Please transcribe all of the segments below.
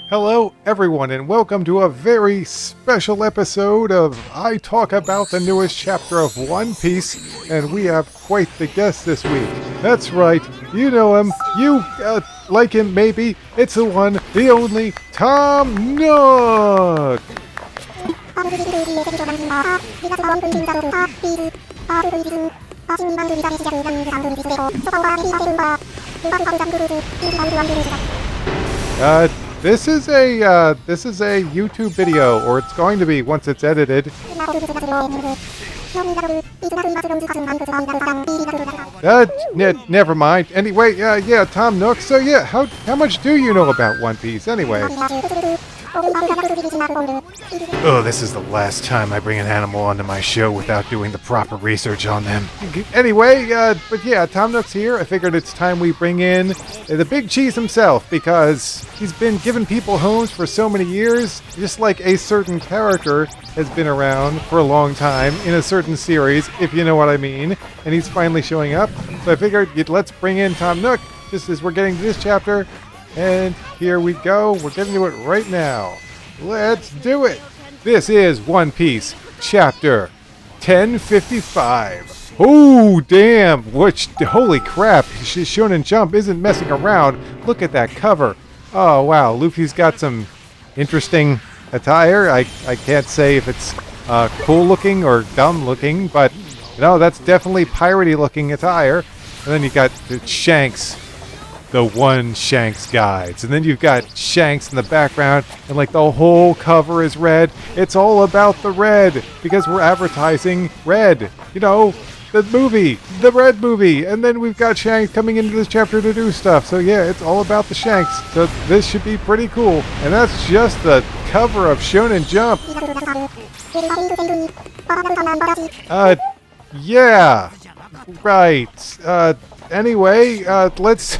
Hello everyone and welcome to a very special episode of I Talk About the newest chapter of One Piece, and we have quite the guest this week. That's right, you know him, you like him maybe, it's the one, the only, Tom Nook! This is a YouTube video, or it's going to be once it's edited. Never mind. Anyway, yeah, Tom Nook. So yeah, how much do you know about One Piece anyway? Oh, this is the last time I bring an animal onto my show without doing the proper research on them. Anyway, but yeah, Tom Nook's here. I figured it's time we bring in the big cheese himself, because he's been giving people homes for so many years, just like a certain character has been around for a long time in a certain series, if you know what I mean, and he's finally showing up. So I figured let's bring in Tom Nook just as we're getting to this chapter. And here we go. We're getting to it right now. Let's do it. This is One Piece, chapter 1055. Oh, damn. Holy crap. Shonen Jump isn't messing around. Look at that cover. Oh, wow. Luffy's got some interesting attire. I can't say if it's cool looking or dumb looking, but no, that's definitely piratey looking attire. And then you got Shanks. The one Shanks guides. And then you've got Shanks in the background, and like the whole cover is red. It's all about the red, because we're advertising red. You know, the movie, the red movie. And then we've got Shanks coming into this chapter to do stuff. So yeah, it's all about the Shanks. So this should be pretty cool. And that's just the cover of Shonen Jump. Yeah. Right. Anyway, let's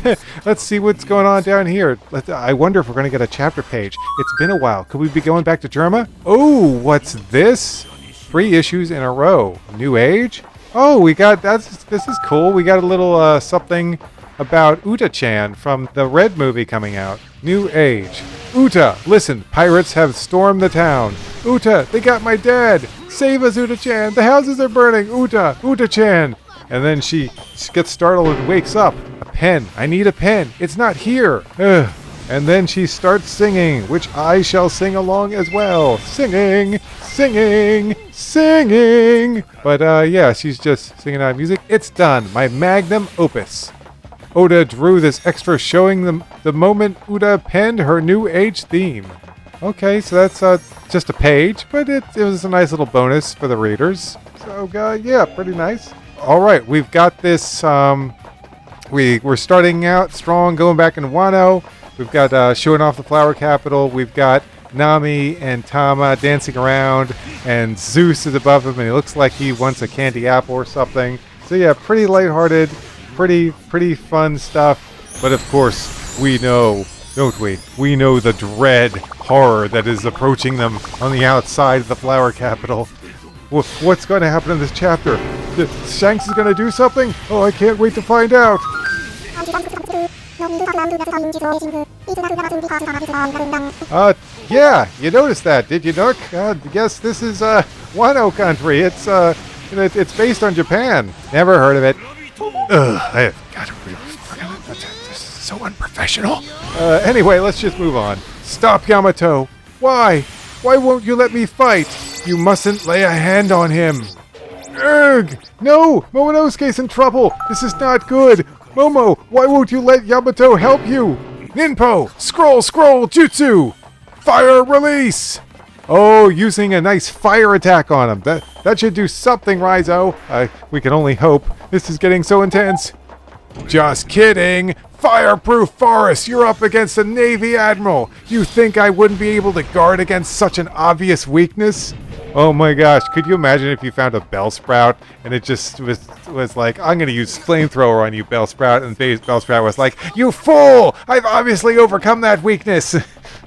see what's going on down here. I wonder if we're going to get a chapter page. It's been a while. Could we be going back to Germa? Oh, what's this? 3 issues in a row. New Age? Oh, this is cool. We got a little something about Uta-chan from the Red movie coming out. New Age. Uta, listen, pirates have stormed the town. Uta, they got my dad. Save us, Uta-chan. The houses are burning. Uta-chan. And then she gets startled and wakes up. A pen. I need a pen. It's not here. Ugh. And then she starts singing, which I shall sing along as well. Singing, singing, singing. But yeah, she's just singing out music. It's done. My magnum opus. Oda drew this extra showing the moment Uta penned her New Age theme. Okay, so that's just a page, but it was a nice little bonus for the readers. So yeah, pretty nice. All right, we've got this. We're starting out strong, going back in Wano. We've got showing off the flower capital. We've got Nami and Tama dancing around, and Zeus is above him, and he looks like he wants a candy apple or something. So yeah, pretty lighthearted, pretty fun stuff. But of course, we know, don't we? We know the dread horror that is approaching them on the outside of the flower capital. What's going to happen in this chapter? Shanks is going to do something? Oh, I can't wait to find out. Yeah, you noticed that, did you, Nook? I guess this is Wano country. It's based on Japan. Never heard of it. I gotta forget it. This is so unprofessional. Anyway, let's just move on. Stop, Yamato. Why? Why won't you let me fight? You mustn't lay a hand on him. Urgh! No! Momonosuke's in trouble! This is not good! Momo, why won't you let Yamato help you? Ninpo! Scroll! Jutsu! Fire release! Oh, using a nice fire attack on him. That should do something, Raizo. We can only hope. This is getting so intense. Just kidding! Fireproof Forest, you're up against a Navy Admiral. You think I wouldn't be able to guard against such an obvious weakness? Oh my gosh, could you imagine if you found a Bellsprout and it just was like, I'm going to use flamethrower on you, Bellsprout, and Bellsprout was like, you fool! I've obviously overcome that weakness!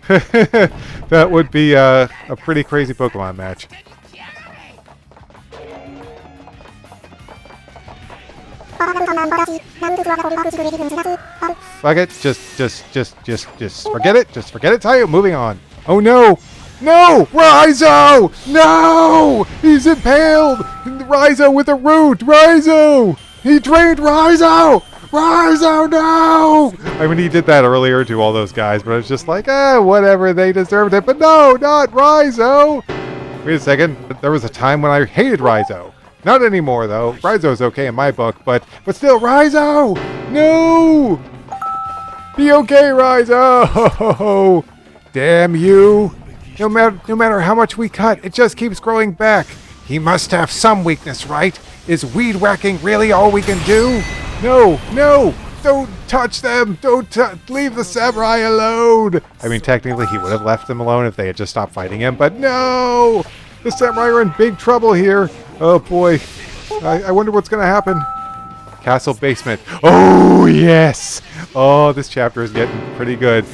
That would be a pretty crazy Pokemon match. Fuck it. Just forget it. Just forget it, Tayo. Moving on. Oh no. No! Raizo! No! He's impaled! Raizo with a root! Raizo! He drained Raizo! Raizo, no! I mean, he did that earlier to all those guys, but I was just like, whatever, they deserved it. But no, not Raizo! Wait a second. There was a time when I hated Raizo. Not anymore, though. Raizo's okay in my book, but still, Raizo! No! Be okay, Raizo! Damn you! No matter how much we cut, it just keeps growing back. He must have some weakness, right? Is weed whacking really all we can do? No! Don't touch them! Leave the samurai alone! I mean, technically he would have left them alone if they had just stopped fighting him, but no! The samurai are in big trouble here. Oh boy. I wonder what's gonna happen. Castle basement. Oh, yes! Oh, this chapter is getting pretty good.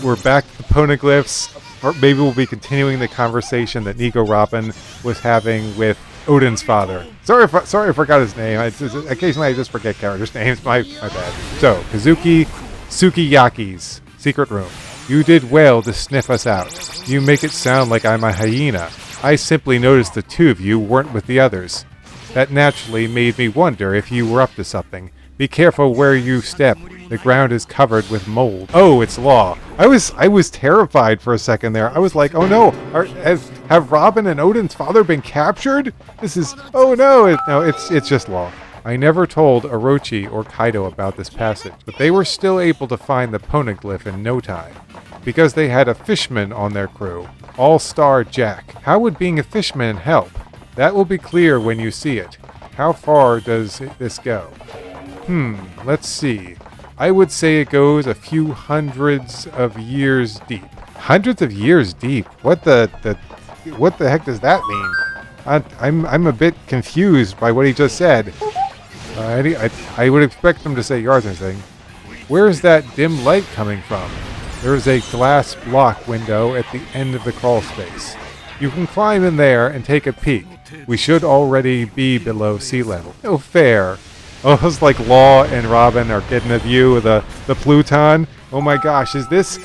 We're back to the poneglyphs. Or maybe we'll be continuing the conversation that Nico Robin was having with Odin's father. Sorry I forgot his name. Occasionally I just forget characters' names. My bad. So, Kazuki Sukiyaki's secret room. You did well to sniff us out. You make it sound like I'm a hyena. I simply noticed the two of you weren't with the others. That naturally made me wonder if you were up to something. Be careful where you step. The ground is covered with mold. Oh, it's Law. I was terrified for a second there. I was like, oh no, have Robin and Odin's father been captured? This is, oh no, it's just Law. I never told Orochi or Kaido about this passage, but they were still able to find the poneglyph in no time, because they had a fishman on their crew, All-Star Jack. How would being a fishman help? That will be clear when you see it. How far does this go? Let's see. I would say it goes a few hundreds of years deep. Hundreds of years deep? What the heck does that mean? I'm a bit confused by what he just said. I would expect him to say yards or anything. Where's that dim light coming from? There is a glass block window at the end of the crawl space. You can climb in there and take a peek. We should already be below sea level. No fair. Oh, it's like Law and Robin are getting a view of the Pluton. Oh my gosh, is this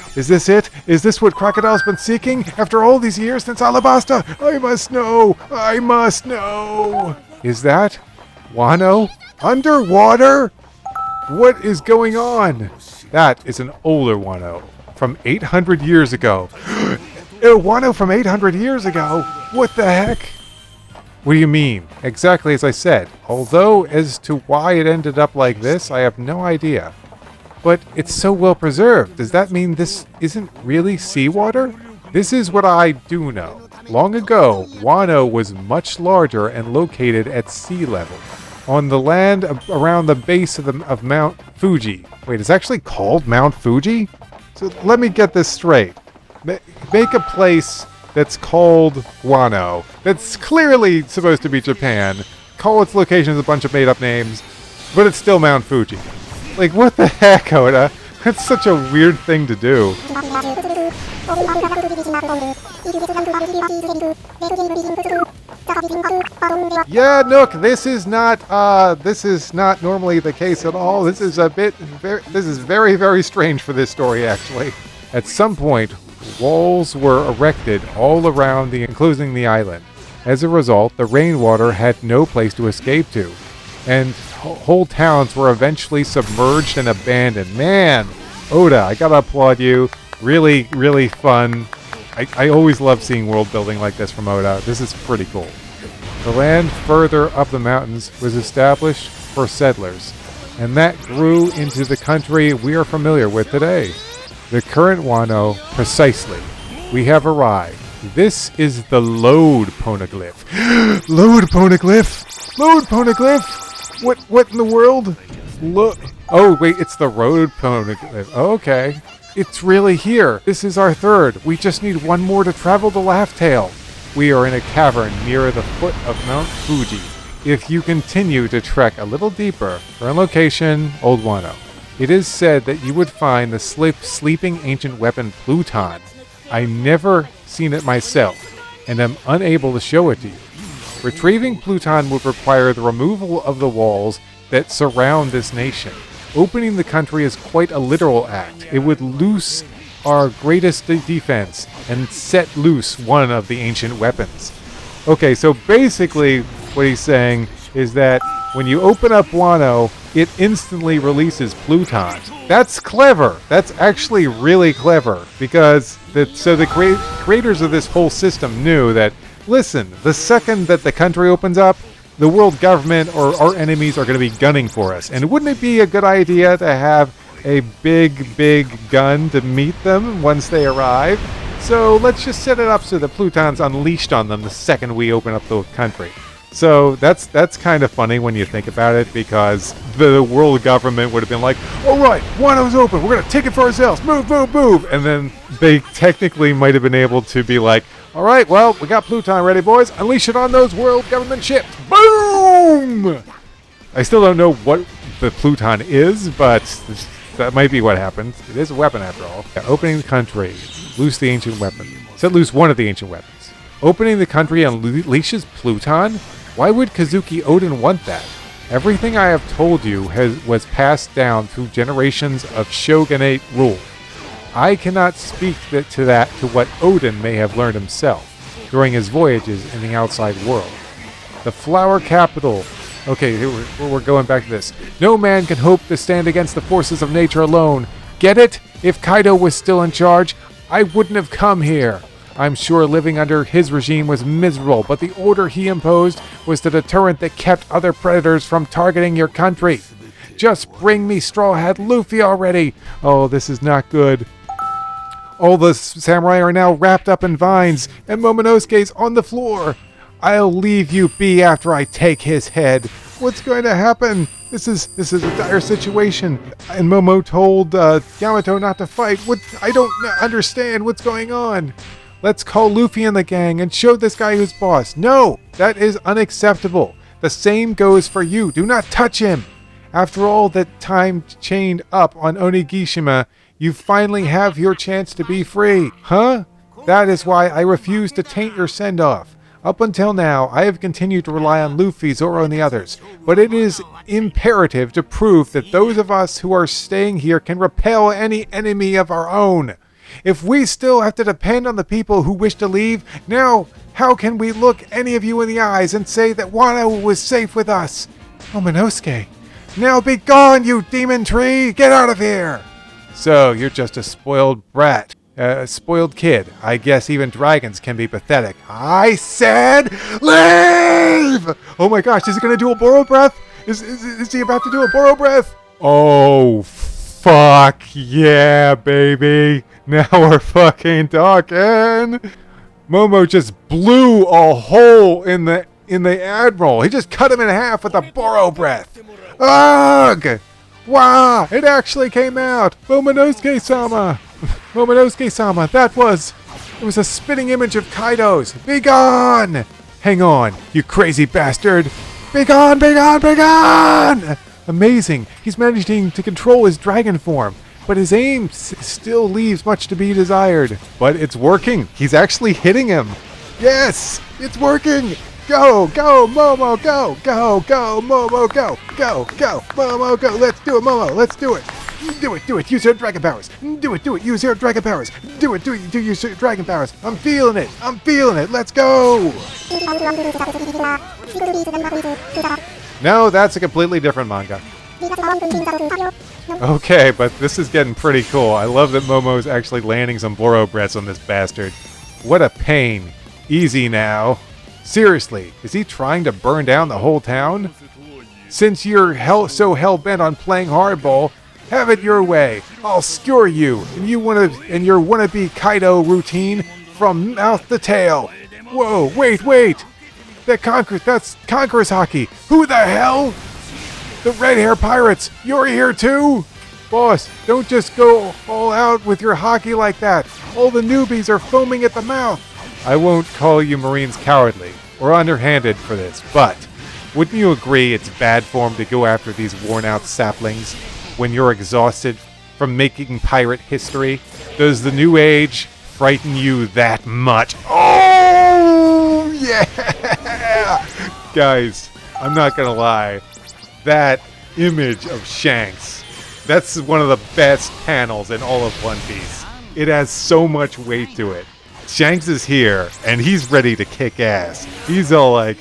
it? Is this what Crocodile's been seeking after all these years since Alabasta? I must know! I must know! Is that Wano? Underwater? What is going on? That is an older Wano from 800 years ago. A Wano from 800 years ago? What the heck? What do you mean? Exactly as I said. Although, as to why it ended up like this, I have no idea. But it's so well preserved. Does that mean this isn't really seawater? This is what I do know. Long ago, Wano was much larger and located at sea level, on the land around the base of Mount Fuji. Wait, it's actually called Mount Fuji? So let me get this straight. Make a place that's called Wano, that's clearly supposed to be Japan, call its locations a bunch of made-up names, but it's still Mount Fuji. Like, what the heck, Oda? That's such a weird thing to do. Yeah, Nook, this is not normally the case at all. This is very, very strange for this story, actually. At some point, walls were erected all around enclosing the island. As a result, the rainwater had no place to escape to, and whole towns were eventually submerged and abandoned. Man, Oda, I gotta applaud you. Really, really fun. I always love seeing world building like this from Oda. This is pretty cool. The land further up the mountains was established for settlers, and that grew into the country we are familiar with today. The current Wano, precisely. We have arrived. This is the Lode Poneglyph. Lode Poneglyph! Lode Poneglyph! What in the world? Oh, wait, it's the Road Poneglyph. Oh, okay. It's really here. This is our third. We just need one more to travel the Laugh Tale. We are in a cavern near the foot of Mount Fuji. If you continue to trek a little deeper, current location, Old Wano. It is said that you would find the sleeping ancient weapon Pluton. I never seen it myself, and am unable to show it to you. Retrieving Pluton would require the removal of the walls that surround this nation. Opening the country is quite a literal act. It would loose our greatest defense and set loose one of the ancient weapons. Okay, so basically what he's saying is that when you open up Wano, it instantly releases Plutons. That's clever. That's actually really clever, because the creators of this whole system knew that, listen, the second that the country opens up, the world government or our enemies are going to be gunning for us. And wouldn't it be a good idea to have a big gun to meet them once they arrive? So let's just set it up so the Pluton's unleashed on them the second we open up the country. So that's kind of funny when you think about it, because the world government would have been like, all right, Wano's open, we're going to take it for ourselves, move. And then they technically might have been able to be like, all right, well, we got Pluton ready, boys. Unleash it on those world government ships. Boom! I still don't know what the Pluton is, but that might be what happens. It is a weapon after all. Yeah, opening the country. Loose the ancient weapon. Set loose one of the ancient weapons. Opening the country unleashes Pluton? Why would Kazuki Odin want that? Everything I have told you was passed down through generations of shogunate rule. I cannot speak to what Odin may have learned himself during his voyages in the outside world. The flower capital. Okay, we're going back to this. No man can hope to stand against the forces of nature alone. Get it? If Kaido was still in charge, I wouldn't have come here. I'm sure living under his regime was miserable, but the order he imposed was the deterrent that kept other predators from targeting your country. Just bring me Straw Hat Luffy already. Oh, this is not good. All the samurai are now wrapped up in vines, and Momonosuke's on the floor. I'll leave you be after I take his head. What's going to happen? This is a dire situation. And Momo told Yamato not to fight. I don't understand what's going on. Let's call Luffy and the gang and show this guy who's boss. No, that is unacceptable. The same goes for you. Do not touch him. After all that time chained up on Onigashima, you finally have your chance to be free. Huh? That is why I refuse to taint your send-off. Up until now, I have continued to rely on Luffy, Zoro, and the others, but it is imperative to prove that those of us who are staying here can repel any enemy of our own. If we still have to depend on the people who wish to leave, now how can we look any of you in the eyes and say that Wano was safe with us? Momonosuke, now be gone, you demon tree! Get out of here! So, you're just a spoiled brat. A spoiled kid. I guess even dragons can be pathetic. I said leave! Oh my gosh, is he gonna do a Boro breath? Is he about to do a Boro breath? Oh, fuck yeah, baby. Now we're fucking talking. Momo just blew a hole in the Admiral. He just cut him in half with a Boro breath. Ugh! Wow! It actually came out! Momonosuke-sama! Momonosuke-sama, it was a spitting image of Kaido's. Be gone! Hang on, you crazy bastard! Be gone, be gone, be gone! Amazing, he's managing to control his dragon form, but his aim still leaves much to be desired. But it's working, he's actually hitting him. Yes, it's working! Go, go, Momo, go, go, go, Momo, go, go, go, Momo, go. Let's do it, Momo, let's do it. Do it, use your dragon powers. Do it, use your dragon powers. Do use your dragon powers. I'm feeling it, let's go. No, that's a completely different manga. Okay, but this is getting pretty cool. I love that Momo's actually landing some Boro breaths on this bastard. What a pain. Easy now. Seriously, is he trying to burn down the whole town? Since you're so hell-bent on playing hardball, have it your way. I'll skewer you and your wannabe Kaido routine from mouth to tail. Whoa, wait. That's Conqueror's Hockey. Who the hell? The Red Hair Pirates. You're here too? Boss, don't just go all out with your hockey like that. All the newbies are foaming at the mouth. I won't call you Marines cowardly or underhanded for this, but wouldn't you agree it's bad form to go after these worn-out saplings when you're exhausted from making pirate history? Does the new age frighten you that much? Oh, yeah! Guys, I'm not gonna lie. That image of Shanks That's one of the best panels in all of One Piece. It has so much weight to it. Shanks is here, and he's ready to kick ass. He's all like,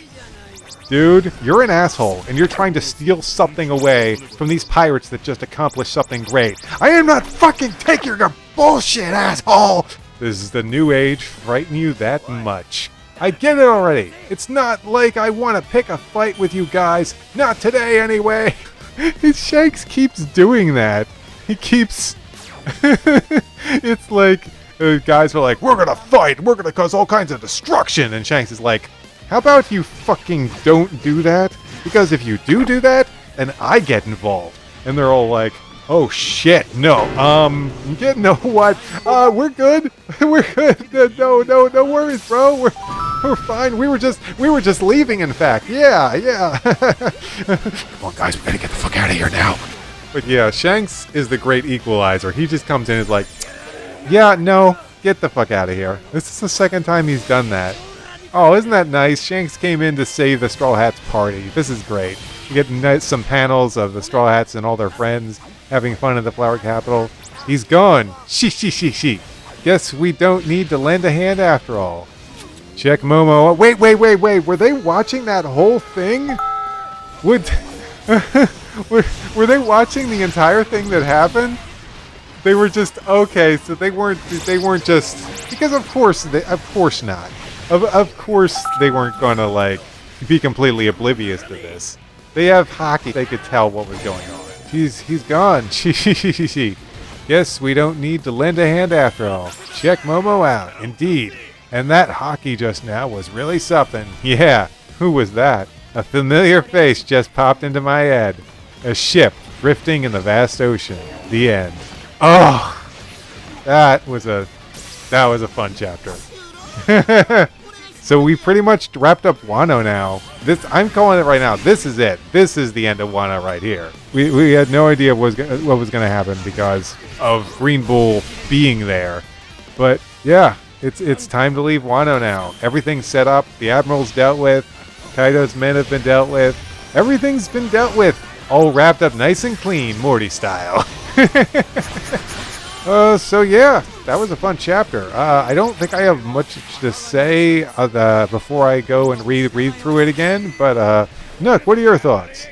dude, you're an asshole, and you're trying to steal something away from these pirates that just accomplished something great. I am not fucking taking your bullshit, asshole! Does the new age frighten you that much? I get it already. It's not like I want to pick a fight with you guys. Not today, anyway. Shanks keeps doing that. He keeps... It's like... guys are like, we're gonna fight, we're gonna cause all kinds of destruction, and Shanks is like, how about you fucking don't do that? Because if you do that, then I get involved. And they're all like, oh shit, no, you know what? We're good. We're good. No worries, bro. We're fine. We were just leaving, in fact. Yeah. Come on, guys, we gotta get the fuck out of here now. But yeah, Shanks is the great equalizer. He just comes in and is like, yeah, no, get the fuck out of here. This is the second time he's done that. Oh, isn't that nice? Shanks came in to save the Straw Hats party. This is great. You get some panels of the Straw Hats and all their friends having fun at the Flower Capital. He's gone. She. Guess we don't need to lend a hand after all. Check Momo. Wait. Were they watching that whole thing? Were they watching the entire thing that happened? They were just okay. So they weren't just because of course not. Of course they weren't gonna like be completely oblivious to this. They have hockey. They could tell what was going on. He's gone. She. Guess we don't need to lend a hand after all. Check Momo out. Indeed. And that hockey just now was really something. Yeah. Who was that? A familiar face just popped into my head. A ship drifting in the vast ocean. The end. Oh, that was a fun chapter. So we pretty much wrapped up Wano now. I'm calling it right now. This is it. This is the end of Wano right here. We had no idea what was going to happen because of Green Bull being there. But yeah, it's time to leave Wano now. Everything's set up. The Admiral's dealt with. Kaido's men have been dealt with. Everything's been dealt with. All wrapped up nice and clean, Morty style. So yeah, that was a fun chapter. I don't think I have much to say before I go and read through it again. But Nook, what are your thoughts?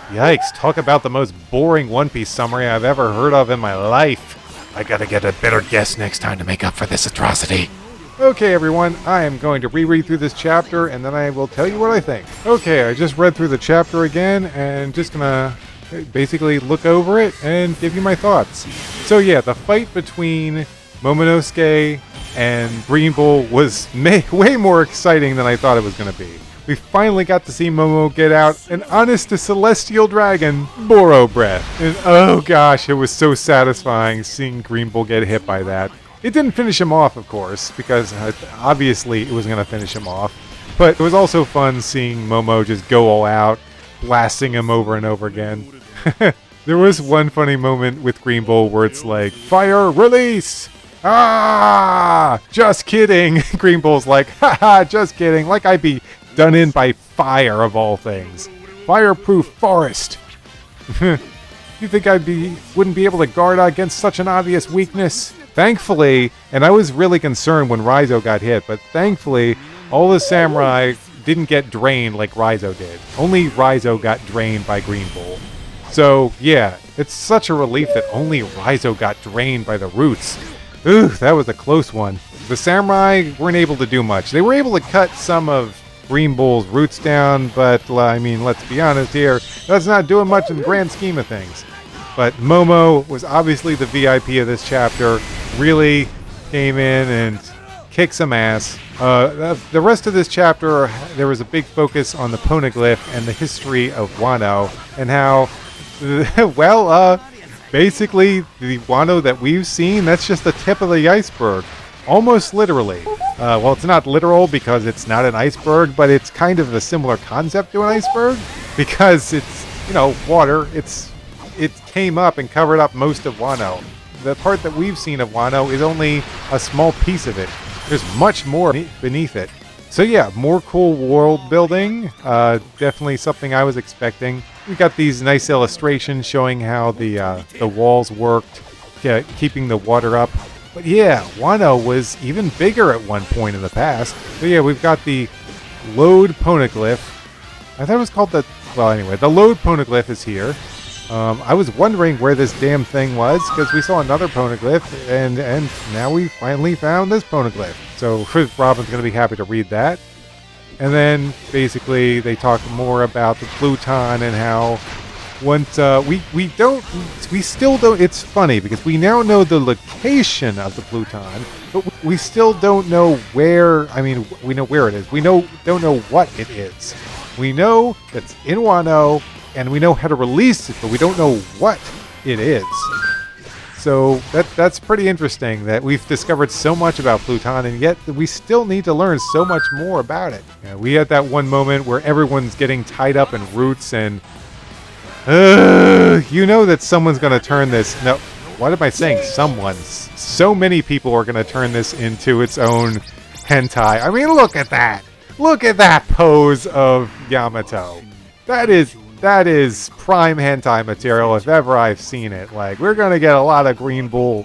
Yikes, talk about the most boring One Piece summary I've ever heard of in my life. I gotta get a better guess next time to make up for this atrocity. Okay, everyone, I am going to reread through this chapter, and then I will tell you what I think. Okay, I just read through the chapter again, and just gonna basically look over it and give you my thoughts. So yeah, the fight between Momonosuke and Green Bull was way more exciting than I thought it was gonna be. We finally got to see Momo get out an honest to celestial dragon, Boro Breath. And oh gosh, it was so satisfying seeing Green Bull get hit by that. It didn't finish him off, of course, because obviously it was going to finish him off. But it was also fun seeing Momo just go all out, blasting him over and over again. There was one funny moment with Green Bull where it's like, fire, release! Ah! Just kidding! Green Bull's like, haha, just kidding, like I'd be done in by fire of all things. Fireproof forest. You think wouldn't be able to guard against such an obvious weakness? Thankfully, and I was really concerned when Raizo got hit, but thankfully, all the samurai didn't get drained like Raizo did. Only Raizo got drained by Green Bull. So, yeah, it's such a relief that only Raizo got drained by the roots. Ooh, that was a close one. The samurai weren't able to do much. They were able to cut some of Green Bull's roots down, but I mean, let's be honest here, that's not doing much in the grand scheme of things. But Momo was obviously the VIP of this chapter, really came in and kicked some ass. The rest of this chapter, there was a big focus on the poneglyph and the history of Wano, and how, basically the Wano that we've seen, that's just the tip of the iceberg. Almost literally. Well, it's not literal because it's not an iceberg, but it's kind of a similar concept to an iceberg because it's, water. It came up and covered up most of Wano. the part that we've seen of Wano is only a small piece of it. There's much more beneath it. So yeah, more cool world building. Definitely something I was expecting. We got these nice illustrations showing how the walls worked, keeping the water up. But yeah, Wano was even bigger at one point in the past. So yeah, we've got the Lode Poneglyph. I thought it was called the... Well, anyway, the Lode Poneglyph is here. I was wondering where this damn thing was, because we saw another Poneglyph, and now we finally found this Poneglyph. So Robin's going to be happy to read that. And then, basically, they talk more about the Pluton and how once we still don't... It's funny, because we now know the location of the Pluton, but we still don't know where... I mean, we know where it is. We don't know what it is. We know that's in Wano, and we know how to release it, but we don't know what it is. So that's pretty interesting that we've discovered so much about Pluton, and yet we still need to learn so much more about it. We had that one moment where everyone's getting tied up in roots, and you know that someone's going to turn this... No, what am I saying? Someone. So many people are going to turn this into its own hentai. I mean, look at that. Look at that pose of Yamato. That is prime hentai material if ever I've seen it. Like, we're going to get a lot of Green Bull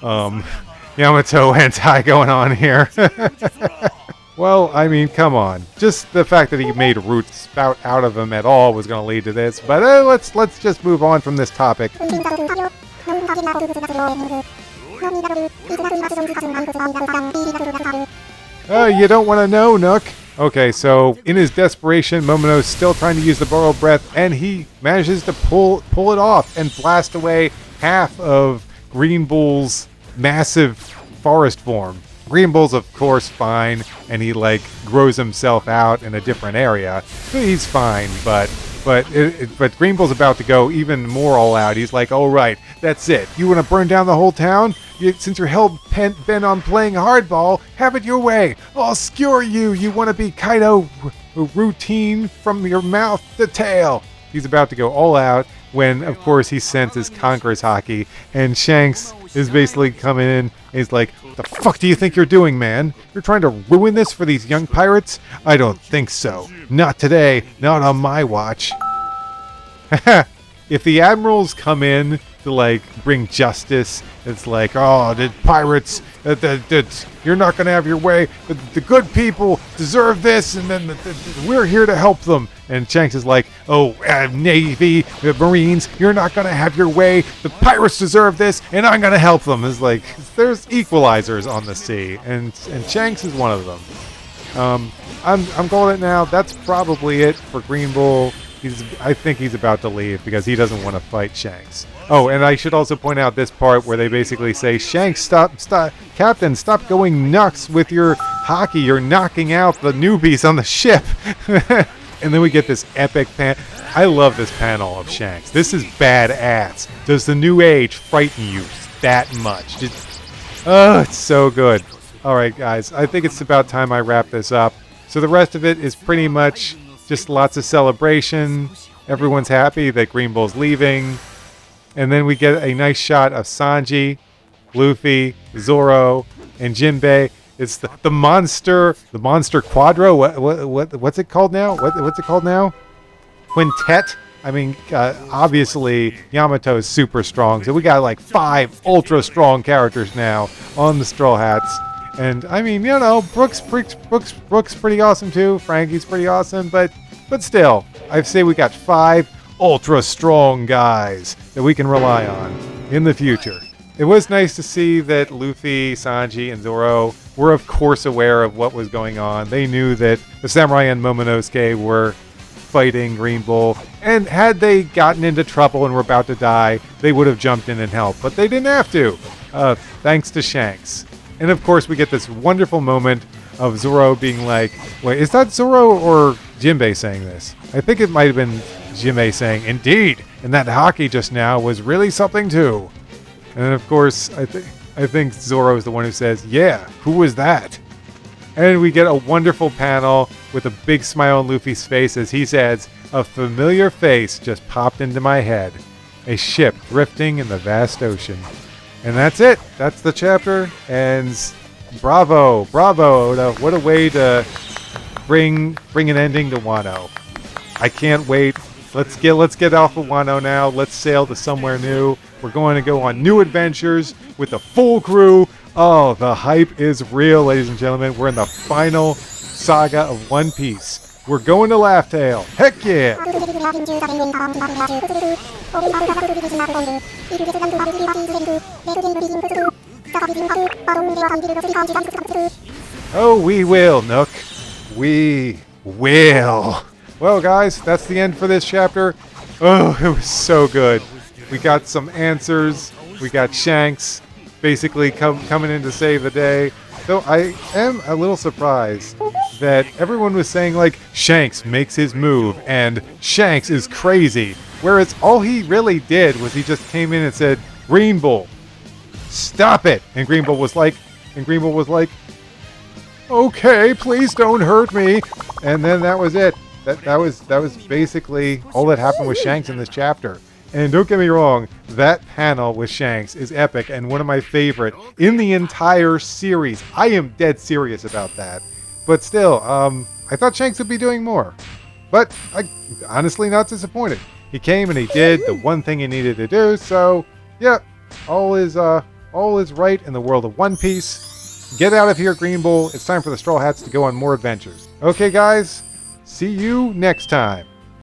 Yamato hentai going on here. Well, I mean, come on. Just the fact that he made roots spout out of him at all was going to lead to this. But let's just move on from this topic. You don't want to know, Nook. Okay, so in his desperation, Momono's still trying to use the borrowed breath, and he manages to pull it off and blast away half of Green Bull's massive forest form. Green Bull's, of course, fine, and he, like, grows himself out in a different area. He's fine, but Green Bull's about to go even more all out. He's like, all right, that's it. You want to burn down the whole town? Since you're hell-bent on playing hardball, have it your way. I'll skewer you. You want to be Kaido routine from your mouth to tail. He's about to go all out when, of course, he senses Conqueror's Haki, and Shanks is basically coming in. He's like, the fuck do you think you're doing, man? You're trying to ruin this for these young pirates? I don't think so. Not today. Not on my watch. If the admirals come in to, like, bring justice, it's like, oh, the pirates, you're not going to have your way. The good people deserve this, and then we're here to help them. And Shanks is like, oh, Navy, Marines, you're not going to have your way. The pirates deserve this, and I'm going to help them. It's like, there's equalizers on the sea, and Shanks is one of them. I'm calling it now. That's probably it for Green Bull. I think he's about to leave because he doesn't want to fight Shanks. Oh, and I should also point out this part where they basically say, Shanks, stop, Captain, stop going nuts with your hockey. You're knocking out the newbies on the ship. And then we get this epic I love this panel of Shanks. This is badass. Does the new age frighten you that much? It's so good. All right, guys, I think it's about time I wrap this up. So the rest of it is pretty much just lots of celebration. Everyone's happy that Green Bull's leaving. And then we get a nice shot of Sanji, Luffy, Zoro, and Jinbei. It's the monster quadro. What's it called now? What's it called now? Quintet. I mean, obviously Yamato is super strong, so we got like 5 ultra strong characters now on the Straw Hats. And I mean, you know, Brooks pretty awesome too. Frankie's pretty awesome, but still, I'd say we got 5 ultra strong guys that we can rely on in the future. It was nice to see that Luffy, Sanji, and Zoro were of course aware of what was going on. They knew that the Samurai and Momonosuke were fighting Green Bull, and had they gotten into trouble and were about to die, they would have jumped in and helped, but they didn't have to, thanks to Shanks. And of course we get this wonderful moment of Zoro being like, wait, is that Zoro or Jinbei saying this? I think it might have been Jinbei saying, indeed, and that hockey just now was really something too. And then of course, I think Zoro is the one who says, yeah, who was that? And we get a wonderful panel with a big smile on Luffy's face as he says, a familiar face just popped into my head. A ship drifting in the vast ocean. And that's it. That's the chapter. And bravo, bravo, Oda. What a way to bring an ending to Wano. I can't wait. Let's get off of Wano now. Let's sail to somewhere new. We're going to go on new adventures with the full crew. Oh, the hype is real, ladies and gentlemen. We're in the final saga of One Piece. We're going to Laugh Tale. Heck yeah! Oh, we will, Nook. We will. Well, guys, that's the end for this chapter. Oh, it was so good. We got some answers. We got Shanks basically coming in to save the day. Though I am a little surprised that everyone was saying, like, Shanks makes his move and Shanks is crazy. Whereas all he really did was he just came in and said, Green Bull, stop it. And Green Bull was like, okay, please don't hurt me. And then that was it. That was basically all that happened with Shanks in this chapter. And don't get me wrong, that panel with Shanks is epic and one of my favorite in the entire series. I am dead serious about that. But still, I thought Shanks would be doing more. But I honestly not disappointed. He came and he did the one thing he needed to do. So, yeah, all is right in the world of One Piece. Get out of here, Green Bull. It's time for the Straw Hats to go on more adventures. Okay, guys. See you next time.